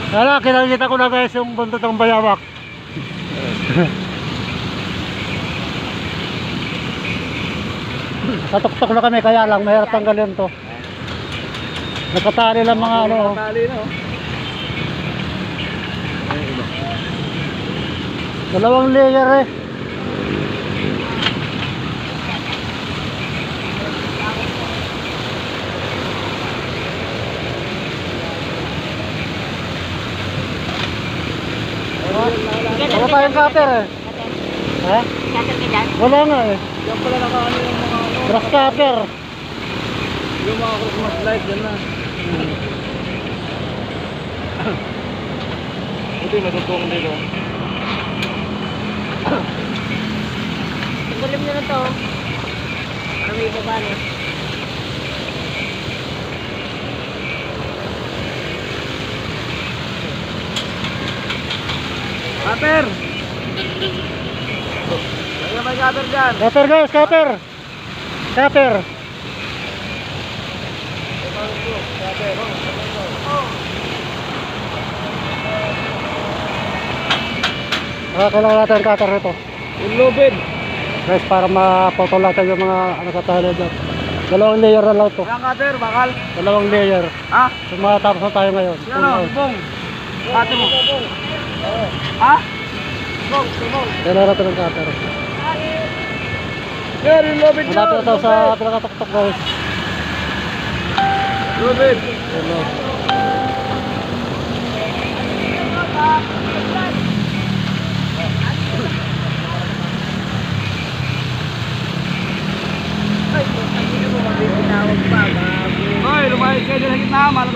Hala, kinakita ko na guys yung bundok ng Bayawak. Tatok-tok na kami, kaya lang mahirap tanggalin to. Nakatali lang mga ano. Nakatali na oh. Dalawang layer eh. Wala tayong cutter eh. Ha? Cutter ka dyan? Wala nga eh. Yan pala nakaano yung mga ano. Grass cutter. Yung mga Christmas light yan na. Ito yung natutong dito. Tanggalin mo na to. Para may baba na. Cutter! Lagyan may cutter dyan. Cutter guys, cutter. Cutter. Kailangan natin yung cutter nito. Yung lubid. Guys, para mapotol natin yung mga ano sa tali dyan. Dalawang layer na lang to. Yung cutter, bakal. Dalawang layer. Ha? So matapos na tayo ngayon. Yan o, bong. Cutter mo. Ha? Bong, bong. Kailangan natin yung cutter. Yan, yung lubid nyo. Malapit na tayo sa pinakatok-tok guys. Lubid. Hello. Hoy, lumayas kayo dyan sa gitna.